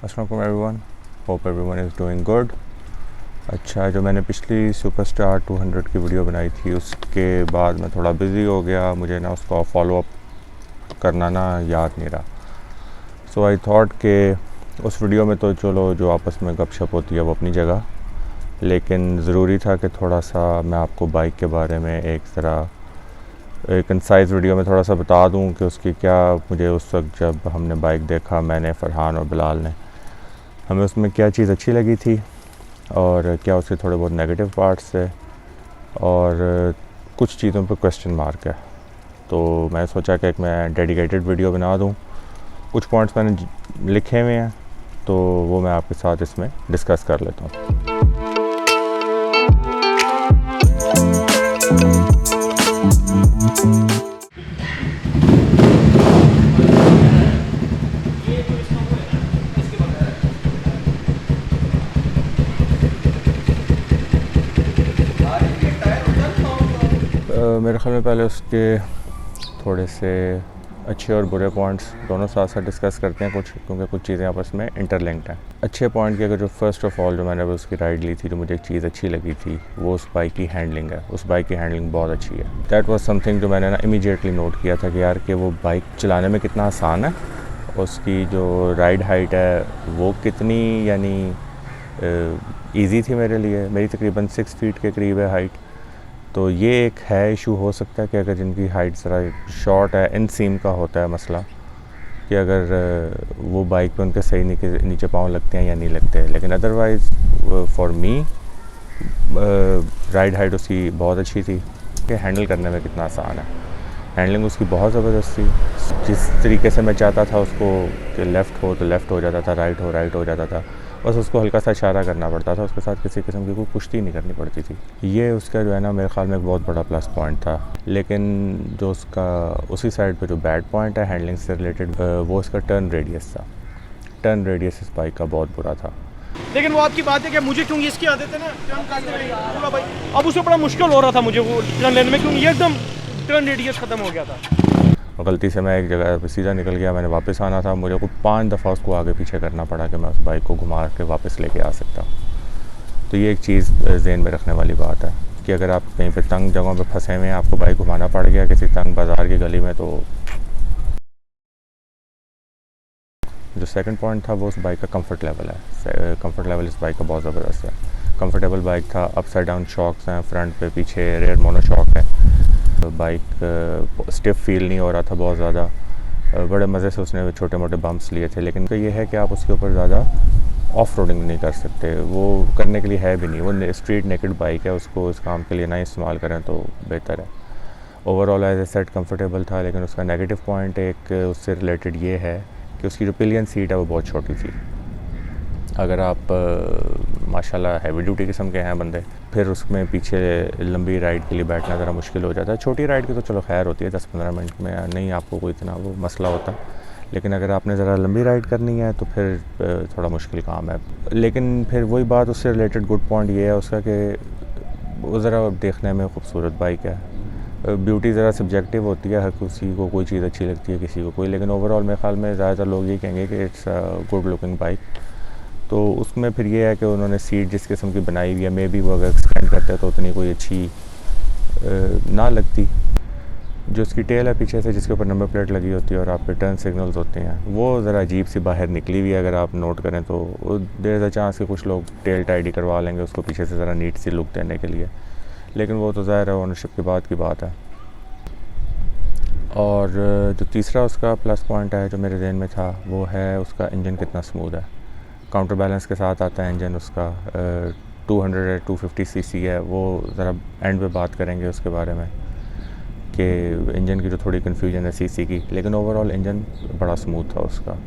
अस्सलाम वालेकुम everyone, hope everyone is doing good. अच्छा, जो मैंने पिछली सुपरस्टार 200 की वीडियो बनाई थी उसके बाद मैं थोड़ा बिज़ी हो गया, मुझे ना उसका फॉलो अप करना ना याद नहीं रहा। सो आई थॉट कि उस वीडियो में तो चलो जो आपस में गपशप होती है वो अपनी जगह, लेकिन ज़रूरी था कि थोड़ा सा मैं आपको बाइक के बारे में एक कंसाइज़ वीडियो में थोड़ा सा बता दूं कि उसकी क्या, मुझे उस वक्त जब हमने बाइक देखा, मैंने, फ़रहान और बिलाल ने, हमें उसमें क्या चीज़ अच्छी लगी थी और क्या उसके थोड़े बहुत नेगेटिव पार्ट्स थे और कुछ चीज़ों पर क्वेश्चन मार्क है। तो मैं सोचा कि एक मैं डेडिकेटेड वीडियो बना दूं। कुछ पॉइंट्स मैंने लिखे हुए हैं तो वो मैं आपके साथ इसमें डिस्कस कर लेता हूँ। मेरे ख्याल में पहले उसके थोड़े से अच्छे और बुरे पॉइंट्स दोनों साथ साथ डिस्कस करते हैं क्योंकि कुछ चीज़ें आपस में इंटरलिंक्ड हैं। अच्छे पॉइंट की अगर जो फर्स्ट ऑफ ऑल जो मैंने उसकी राइड ली थी, जो मुझे एक चीज़ अच्छी लगी थी, वो उस बाइक की हैंडलिंग है। उस बाइक की हैंडलिंग बहुत अच्छी है। दैट वाज समथिंग जो मैंने ना इमीडिएटली नोट किया था कि यार कि वो बाइक चलाने में कितना आसान है। उसकी जो राइड हाइट है वो कितनी यानी ईज़ी थी मेरे लिए। मेरी तकरीबन 6 फीट के करीब है हाइट। तो ये एक है इशू हो सकता है कि अगर जिनकी हाइट ज़रा शॉर्ट है, इन सीम का होता है मसला कि अगर वो बाइक पे उनके सही नीचे पाँव लगते हैं या नहीं लगते। लेकिन otherwise for me ride height उसकी बहुत अच्छी थी कि हैंडल करने में कितना आसान है। हैंडलिंग उसकी बहुत ज़बरदस्त थी। जिस तरीके से मैं चाहता था उसको कि लेफ़्ट हो तो लेफ़्ट हो जाता था, राइट हो जाता था। बस उसको हल्का सा इशारा करना पड़ता था, उसके साथ किसी किस्म की कोई कुश्ती नहीं करनी पड़ती थी। ये उसका जो है ना मेरे ख़्याल में एक बहुत बड़ा प्लस पॉइंट था। लेकिन जो उसका उसी साइड पे जो बैड पॉइंट है हैंडलिंग से रिलेटेड, वो उसका टर्न रेडियस था। टर्न रेडियस इस बाइक का बहुत बुरा था। लेकिन वो आपकी बात है कि मुझे क्योंकि इसकी आदत है ना टर्न काटने पूरा भाई, अब उससे बड़ा मुश्किल हो रहा था मुझे वो टर्न लेने में, क्योंकि ये एकदम टर्न रेडियस ख़त्म हो गया था। और गलती से मैं एक जगह पर सीधा निकल गया, मैंने वापस आना था, मुझे को 5 दफ़ा उसको आगे पीछे करना पड़ा कि मैं उस बाइक को घुमा के वापस लेके आ सकता। तो ये एक चीज़ ज़हन में रखने वाली बात है कि अगर आप कहीं पे तंग जगहों पे फंसे हुए हैं, आपको बाइक घुमाना पड़ गया किसी तंग बाज़ार की गली में, तो जो सेकंड पॉइंट था वो उस बाइक का कंफर्ट लेवल है। कंफर्ट लेवल इस बाइक का बहुत ज़बरदस्त है। कंफर्टेबल बाइक था। अपसाइड डाउन शॉक्स हैं फ्रंट पे, पीछे रेयर मोनो शॉक है। बाइक स्टिफ फील नहीं हो रहा था बहुत ज़्यादा। बड़े मज़े से उसने छोटे मोटे बम्प्स लिए थे, लेकिन तो ये है कि आप उसके ऊपर ज़्यादा ऑफ रोडिंग नहीं कर सकते, वो करने के लिए है भी नहीं। वो स्ट्रीट नेकेड बाइक है, उसको इस काम के लिए ना इस्तेमाल करें तो बेहतर है। Overall as a set comfortable था, लेकिन उसका नेगेटिव पॉइंट एक उससे रिलेटेड ये है कि उसकी जो पिलियन सीट है वो बहुत छोटी थी। अगर आप माशाल्लाह हैवी ड्यूटी किस्म के हैं बंदे, फिर उसमें पीछे लंबी राइड के लिए बैठना ज़रा मुश्किल हो जाता है। छोटी राइड की तो चलो खैर होती है, 10-15 मिनट में नहीं आपको कोई इतना वो मसला होता। लेकिन अगर आपने ज़रा लंबी राइड करनी है तो फिर थोड़ा मुश्किल काम है। लेकिन फिर वही बात, उससे रिलेटेड गुड पॉइंट ये है उसका कि वो ज़रा देखने में खूबसूरत बाइक है। ब्यूटी ज़रा सब्जेक्टिव होती है, हर किसी को कोई चीज़ अच्छी लगती है, किसी को कोई। लेकिन ओवरऑल मेरे ख्याल में ज़्यादातर लोग ये कहेंगे कि it's a good looking bike. तो उसमें फिर ये है कि उन्होंने सीट जिस किस्म की बनाई हुई है, मे बी वो अगर एक्सटेंड करते तो उतनी कोई अच्छी ना लगती। जो उसकी टेल है पीछे से, जिसके ऊपर नंबर प्लेट लगी होती है और आप पे टर्न सिग्नल्स होते हैं, वो ज़रा अजीब सी बाहर निकली हुई है। अगर आप नोट करें तो देयर इज़ अ चांस कि कुछ लोग टेल टाइडी करवा लेंगे उसको पीछे से ज़रा नीट सी लुक देने के लिए, लेकिन वो तो ज़ाहिर है ओनरशिप के बाद की बात है। और जो तीसरा उसका प्लस पॉइंट है जो मेरे जहन में था, वो है उसका इंजन कितना स्मूथ है। काउंटर बैलेंस के साथ आता है इंजन उसका। 200 या 250 सीसी है। वो ज़रा एंड पे बात करेंगे उसके बारे में कि इंजन की जो थोड़ी कन्फ्यूजन है सीसी की, लेकिन ओवरऑल इंजन बड़ा स्मूथ था उसका।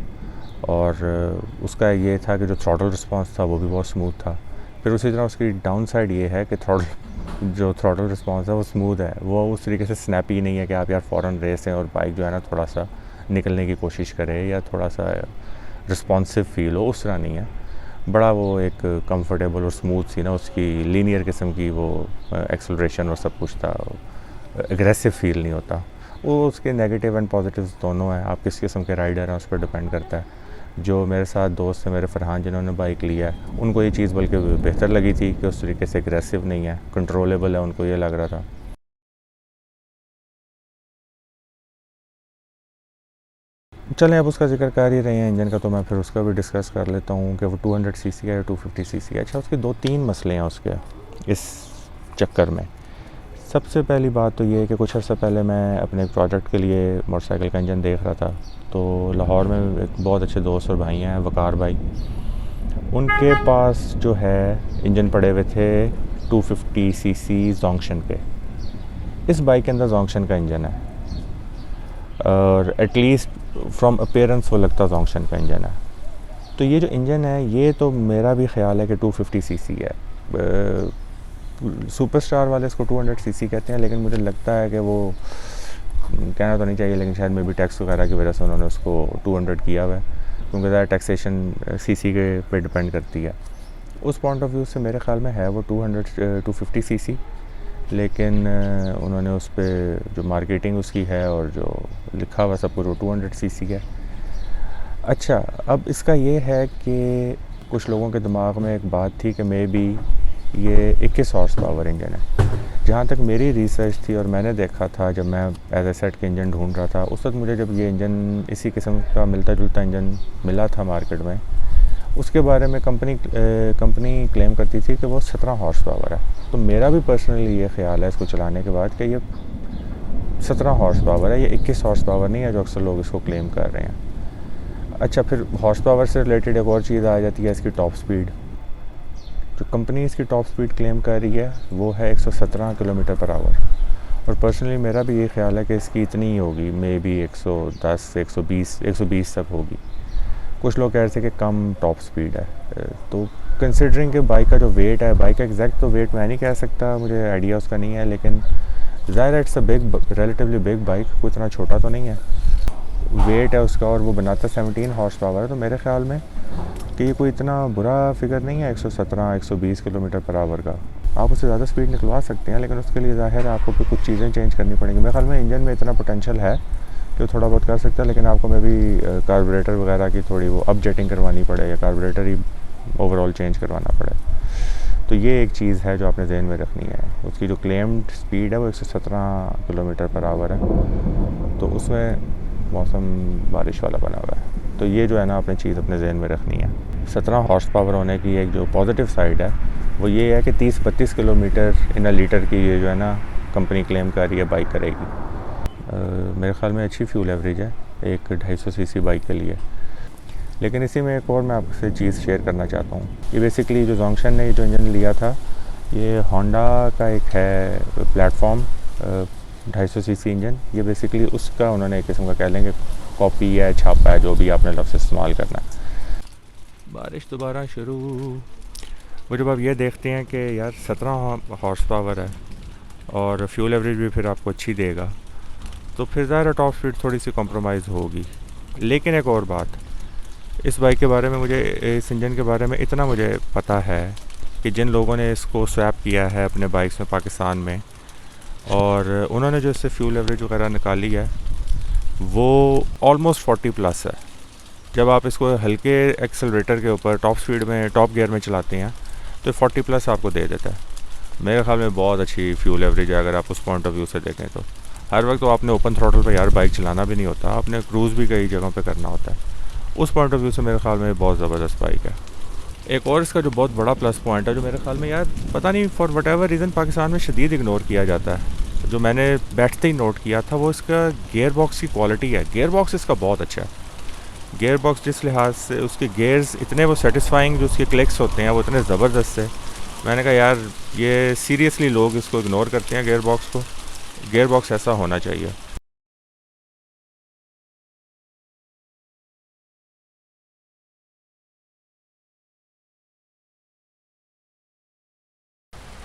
और उसका ये था कि जो थ्रॉटल रिस्पांस था वो भी बहुत स्मूथ था। फिर उसी तरह उसकी डाउन साइड ये है कि थ्रॉटल रिस्पांस है वो स्मूथ है, वो उस तरीके से स्नैपी नहीं है कि आप यार फ़ौरन रेस हैं और बाइक जो है ना थोड़ा सा निकलने की कोशिश करे या थोड़ा सा रिस्पॉन्सिव फील हो, उस तरह नहीं है। बड़ा वो एक कंफर्टेबल और स्मूथ सी ना उसकी लीनियर किस्म की वो एक्सेलरेशन और सब कुछ था। एग्रेसिव फील नहीं होता। वो उसके नेगेटिव एंड पॉजिटिव्स दोनों हैं, आप किस किस्म के राइडर हैं उस पर डिपेंड करता है। जो मेरे साथ दोस्त है मेरे फरहान जिन्होंने बाइक लिया है, उनको ये चीज़ बल्कि बेहतर लगी थी कि उस तरीके से एग्रेसिव नहीं है, कंट्रोलेबल है, उनको ये लग रहा था। चलें, अब उसका जिक्र कर ही रहे हैं इंजन का, तो मैं फिर उसका भी डिस्कस कर लेता हूँ कि वो 200 सीसी है या 250 सीसी है। अच्छा, उसके 2-3 मसले हैं उसके इस चक्कर में। सबसे पहली बात तो ये है कि कुछ अर्सा पहले मैं अपने एक प्रोजेक्ट के लिए मोटरसाइकिल का इंजन देख रहा था, तो लाहौर में एक बहुत अच्छे दोस्त और भाई हैं, वकार भाई, उनके पास जो है इंजन पड़े हुए थे 250 सीसी जोंक्शन के। इस बाइक के अंदर जोंक्शन का इंजन है और एटलीस्ट फ्रॉम अपीयरेंस वो लगता जोंक्शन का इंजन है। तो ये जो इंजन है ये तो मेरा भी ख्याल है कि 250 सीसी है। सुपरस्टार वाले इसको 200 सीसी कहते हैं, लेकिन मुझे लगता है कि वो कहना तो नहीं चाहिए, लेकिन शायद में भी टैक्स वगैरह की वजह से उन्होंने उसको 200 किया हुआ है, क्योंकि ज़्यादा टैक्सेशन सीसी के पे डिपेंड करती है। उस पॉइंट ऑफ व्यू से मेरे ख्याल में है वो 250 सीसी, लेकिन उन्होंने उस पर जो मार्केटिंग उसकी है और जो लिखा हुआ सब कुछ वो 200 सीसी है। अच्छा, अब इसका ये है कि कुछ लोगों के दिमाग में एक बात थी कि मे बी ये 21 हॉर्स पावर इंजन है। जहाँ तक मेरी रिसर्च थी और मैंने देखा था जब मैं एज ए सेट के इंजन ढूंढ रहा था, उस वक्त मुझे जब ये इंजन इसी किस्म का मिलता जुलता इंजन मिला था मार्केट में, उसके बारे में कंपनी क्लेम करती थी कि वो 17 हॉर्स पावर है। तो मेरा भी पर्सनली ये ख्याल है इसको चलाने के बाद कि ये 17 हॉर्स पावर है, ये 21 हॉर्स पावर नहीं है जो अक्सर लोग इसको क्लेम कर रहे हैं। अच्छा, फिर हॉर्स पावर से रिलेटेड एक और चीज़ आ जाती है इसकी टॉप स्पीड। जो कंपनी इसकी टॉप स्पीड क्लेम कर रही है वो है 117 किलोमीटर पर आवर, और पर्सनली मेरा भी ये ख्याल है कि इसकी इतनी ही होगी, मे बी 110 120 तक होगी। कुछ लोग कह रहे थे कि कम टॉप स्पीड है। तो कंसिडरिंग कि बाइक का जो वेट है, बाइक का एग्जैक्ट तो वेट मैं नहीं कह सकता, मुझे आइडिया उसका नहीं है, लेकिन ज़ाहिर it's a relatively big bike, कोई इतना छोटा तो नहीं है वेट है उसका, और वो बनाता 17 हॉर्स पावर है। तो मेरे ख्याल में कि ये कोई इतना बुरा फिगर नहीं है 117-120 किलोमीटर पर आवर का। आप उससे ज़्यादा स्पीड निकलवा सकते हैं, लेकिन उसके लिए ज़ाहिर है आपको फिर कुछ चीज़ें चेंज करनी पड़ेंगी। मेरे ख्याल में इंजन में इतना पोटेंशियल है कि वो थोड़ा बहुत कर सकता है, लेकिन आपको मे भी कार्बोरेटर वगैरह की थोड़ी वो अपजेटिंग करवानी पड़े या कार्बोरेटर ही ओवरऑल चेंज करवाना पड़े। तो ये एक चीज़ है जो आपने ज़हन में रखनी है। उसकी जो क्लेम्ड स्पीड है वो 117 किलोमीटर पर आवर है, तो उसमें मौसम बारिश वाला बना हुआ है। तो ये जो है ना, अपनी चीज़ अपने जहन में रखनी है। 17 हॉर्स पावर होने की एक जो पॉजिटिव साइड है वो ये है कि 30-32 किलोमीटर इन अ लीटर की ये जो है ना कंपनी क्लेम कर रही है बाइक करेगी। मेरे ख्याल में अच्छी फ्यूल एवरेज है एक 250 सीसी बाइक के लिए। लेकिन इसी में एक और मैं आपसे चीज़ शेयर करना चाहता हूँ। ये बेसिकली जो जोंक्शन ने जो इंजन लिया था, ये होंडा का एक है प्लेटफॉर्म 250 सीसी इंजन। ये बेसिकली उसका उन्होंने एक किस्म का कह लेंगे कॉपी है, छापा है, जो भी आपने लफ्ज़ इस्तेमाल करना है। बारिश दोबारा शुरू। वो जब आप ये देखते हैं कि यार 17 हॉर्स पावर है और फ्यूल एवरेज भी फिर आपको अच्छी देगा, तो फिर ज़्यादा टॉप स्पीड थोड़ी सी कॉम्प्रोमाइज़ होगी। लेकिन एक और बात, इस बाइक के बारे में मुझे, इस इंजन के बारे में इतना मुझे पता है कि जिन लोगों ने इसको स्वैप किया है अपने बाइक्स में पाकिस्तान में, और उन्होंने जो इससे फ्यूल एवरेज वगैरह निकाली है वो ऑलमोस्ट 40+ है। जब आप इसको हल्के एक्सेलरेटर के ऊपर टॉप स्पीड में, टॉप गियर में चलाते हैं तो 40+ आपको दे देता है। मेरे ख्याल में बहुत अच्छी फ्यूल एवरेज है अगर आप उस पॉइंट ऑफ व्यू से देखें तो। हर वक्त तो आपने ओपन थ्रॉटल पर यार बाइक चलाना भी नहीं होता, आपने क्रूज़ भी कई जगहों पे करना होता है। उस पॉइंट ऑफ व्यू से मेरे ख्याल में बहुत ज़बरदस्त बाइक है। एक और इसका जो बहुत बड़ा प्लस पॉइंट है, जो मेरे ख्याल में यार पता नहीं for what ever reason Pakistan में शदीद इग्नोर किया जाता है, जो मैंने बैठते ही नोट किया था, वो इसका गियर बॉक्स की क्वालिटी है। गियर बॉक्स इसका बहुत अच्छा है। गियर बॉक्स जिस लिहाज से उसके गियर्स इतने वो सेटिस्फाइंग, जो उसके क्लिक्स होते हैं वो इतने ज़बरदस्त है। मैंने कहा यार ये सीरियसली लोग इसको इग्नोर करते हैं गियर बॉक्स को। गियर बॉक्स ऐसा होना चाहिए।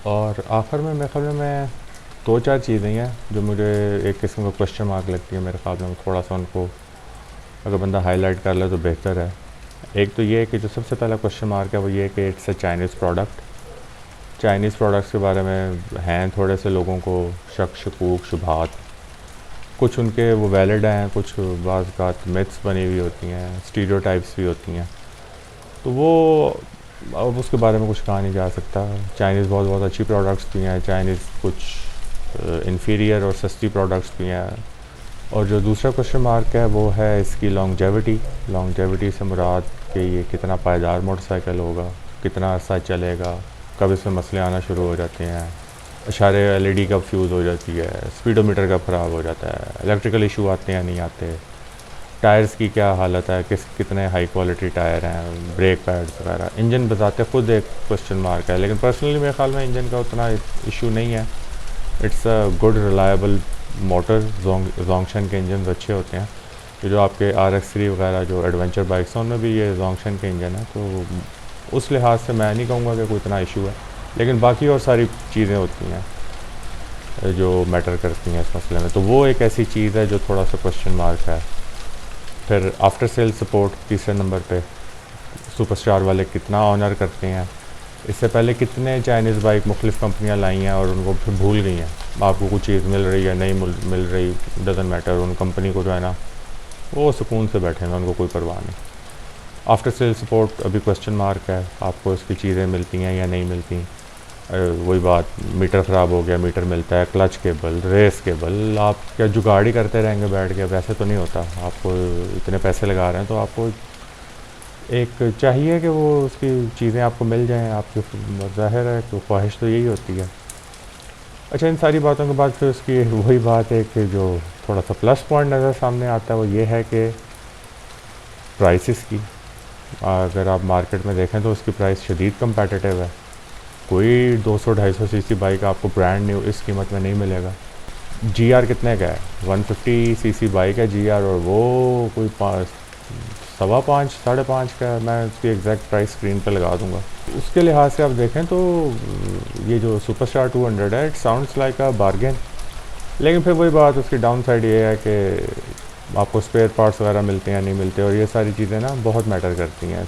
और आखिर में मेरे ख्याल में मैं 2-4 चीज़ें हैं जो मुझे एक किस्म का क्वेश्चन मार्क लगती है। मेरे ख्याल में थोड़ा सा उनको अगर बंदा हाईलाइट कर ले तो बेहतर है। एक तो ये है कि जो सबसे पहला क्वेश्चन मार्क है वो ये है कि it's a Chinese product. Chinese products के बारे में हैं थोड़े से लोगों को शक, शकूक, शुबहात। कुछ उनके वो वैलिड हैं, कुछ बाज़ मिथ्स बनी हुई होती हैं, स्टीरियोटाइप्स भी होती हैं, तो वो अब उसके बारे में कुछ कहा नहीं जा सकता। चाइनीज़ बहुत बहुत अच्छी प्रोडक्ट्स भी हैं, चाइनीज़ कुछ इन्फीरियर और सस्ती प्रोडक्ट्स भी हैं। और जो दूसरा क्वेश्चन मार्क है वो है इसकी लॉन्गजेविटी से मुराद कि ये कितना पायदार मोटरसाइकिल होगा, कितना अर्सा चलेगा, कब इसमें मसले आना शुरू हो जाते हैं, इशारे LED कब फ्यूज़ हो जाती है, स्पीडोमीटर कब ख़राब हो जाता है, इलेक्ट्रिकल इशू आते हैं नहीं आते, टायर्स की क्या हालत है, कितने हाई क्वालिटी टायर हैं, ब्रेक पैड्स वगैरह। इंजन बताते खुद एक क्वेश्चन मार्क है, लेकिन पर्सनली मेरे ख्याल में इंजन का उतना इशू नहीं है। It's a good reliable motor. Zongshen के इंजन अच्छे होते हैं। ये जो आपके RX-3 वगैरह जो एडवेंचर बाइक्स हैं उनमें भी ये जोंगशन के इंजन है, तो उस लिहाज से मैं नहीं कहूँगा कि कोई इतना इशू है, लेकिन बाकी और सारी चीज़ें होती हैं जो मैटर करती हैं इस मसले में, तो वो एक ऐसी चीज़ है जो थोड़ा सा क्वेश्चन मार्क है। फिर आफ्टर सेल सपोर्ट तीसरे नंबर पे सुपरस्टार वाले कितना ऑनर करते हैं। इससे पहले कितने चाइनीज़ बाइक मुख्तलिफ़ कंपनियां लाई हैं और उनको फिर भूल गई हैं। आपको कुछ चीज़ मिल रही है नहीं मिल रही, डजन मैटर, उन कंपनी को जो है ना वो सुकून से बैठे हैं, उनको कोई परवाह नहीं। आफ्टर सेल सपोर्ट अभी क्वेश्चन मार्क है, आपको इसकी चीज़ें मिलती हैं या नहीं मिलती। वही बात, मीटर ख़राब हो गया, मीटर मिलता है, क्लच केबल, रेस केबल, आप क्या जुगाड़ी करते रहेंगे बैठ के, वैसे तो नहीं होता। आपको इतने पैसे लगा रहे हैं तो आपको एक चाहिए कि वो उसकी चीज़ें आपको मिल जाएं। आपकी ज़ाहिर है कि ख्वाहिश तो यही होती है। अच्छा, इन सारी बातों के बाद फिर उसकी वही बात है कि जो थोड़ा सा प्लस पॉइंट नज़र सामने आता है वो ये है कि प्राइसेस की। अगर आप मार्केट में देखें तो उसकी प्राइस शदीद कम्पेटिटिव है। कोई 200-250 सीसी बाइक आपको ब्रांड न्यू इस कीमत में नहीं मिलेगा। GR कितने का है? 150 सीसी बाइक है GR, और वो कोई 5.25 5.5 का है। मैं उसकी एग्जैक्ट प्राइस स्क्रीन पे लगा दूंगा। उसके लिहाज से आप देखें तो ये जो सुपरस्टार 200 है, it sounds like a bargain. लेकिन फिर वही बात, उसकी डाउन साइड ये है कि आपको स्पेयर पार्ट्स वगैरह मिलते हैं नहीं मिलते, और ये सारी चीज़ें ना बहुत मैटर करती हैं।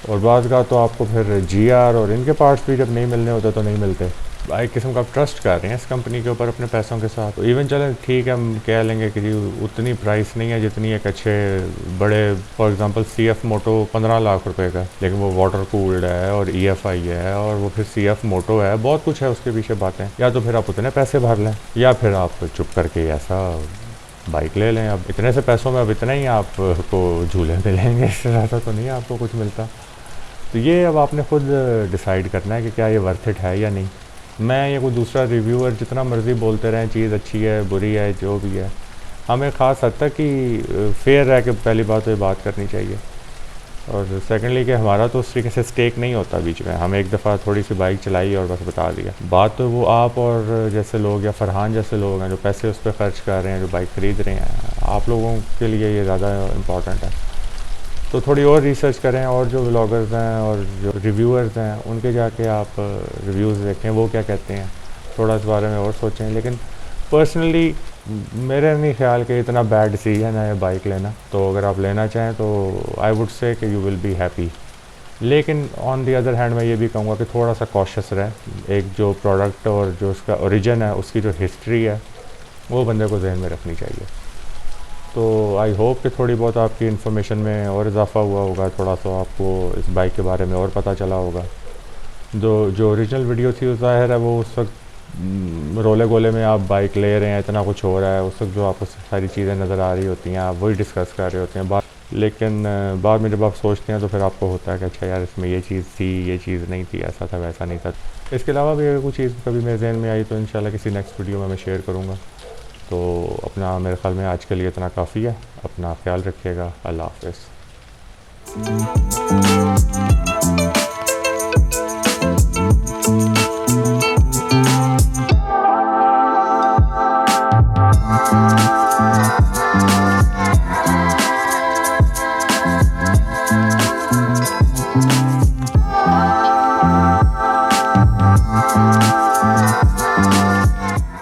और बाज़ का तो आपको फिर GR और इनके पार्ट्स भी जब नहीं मिलने होते तो नहीं मिलते। एक किस्म का आप ट्रस्ट कर रहे हैं इस कंपनी के ऊपर अपने पैसों के साथ, तो इवन चलें ठीक है, हम कह लेंगे कि उतनी प्राइस नहीं है जितनी एक अच्छे बड़े, फॉर एग्जांपल CF मोटो 15 लाख रुपए का, लेकिन वो वाटर कूल्ड है और EFI है और वो फिर CF मोटो है, बहुत कुछ है उसके पीछे बातें। या तो फिर आप उतने पैसे भर लें, या फिर आप चुप करके ऐसा बाइक ले लें। अब इतने से पैसों में अब इतना ही आपको झूले मिलेंगे, इससे ज़्यादा तो नहीं आपको कुछ मिलता। तो ये अब आपने खुद डिसाइड करना है कि क्या ये वर्थ इट है या नहीं। मैं या कोई दूसरा रिव्यूअर जितना मर्ज़ी बोलते रहें चीज़ अच्छी है बुरी है जो भी है, हमें ख़ास हद तक कि फेयर रह के पहली बात तो ये बात करनी चाहिए। और सेकेंडली कि हमारा तो उस तरीके से स्टेक नहीं होता बीच में, हम एक दफ़ा थोड़ी सी बाइक चलाई और बस बता दिया। बात तो वो आप और जैसे लोग या फरहान जैसे लोग हैं जो पैसे उस पर ख़र्च कर रहे हैं, जो बाइक ख़रीद रहे हैं, आप लोगों के लिए ये ज़्यादा इम्पॉर्टेंट है। तो थोड़ी और रिसर्च करें, और जो व्लॉगर्स हैं और जो रिव्यूअर्स हैं उनके जाके आप रिव्यूज़ देखें वो क्या कहते हैं, थोड़ा इस बारे में और सोचें। लेकिन पर्सनली मेरे नहीं ख्याल कि इतना बैड डिसीजन है बाइक लेना, तो अगर आप लेना चाहें तो आई वुड से कि यू विल बी हैप्पी। लेकिन ऑन दी अदर हैंड मैं ये भी कहूँगा कि थोड़ा सा कॉशियस रहें। एक जो प्रोडक्ट और जो उसका ओरिजिन है, उसकी जो हिस्ट्री है, वो बंदे को जहन में रखनी चाहिए। तो आई होप कि थोड़ी बहुत आपकी इन्फॉर्मेशन में और इजाफा हुआ होगा, थोड़ा सा आपको इस बाइक के बारे में और पता चला होगा। जो ओरिजिनल वीडियो थी वो ज़ाहिर है वो उस वक्त रोले गोले में आप बाइक ले रहे हैं, इतना कुछ हो रहा है, उस वक्त जो आपको सारी चीज़ें नज़र आ रही होती हैं आप वही डिस्कस कर रहे होते हैं लेकिन बाद में जब आप सोचते हैं तो फिर आपको होता है कि अच्छा यार इसमें ये चीज़ थी, ये चीज़ नहीं थी, ऐसा था वैसा नहीं था। इसके अलावा भी अगर कोई चीज़ कभी मेरे जहन में आई तो इंशाल्लाह किसी नेक्स्ट वीडियो में मैं शेयर करूँगा। तो अपना मेरे ख्याल में आज के लिए इतना काफ़ी है। अपना ख्याल रखिएगा। अल्लाह हाफ़िज़।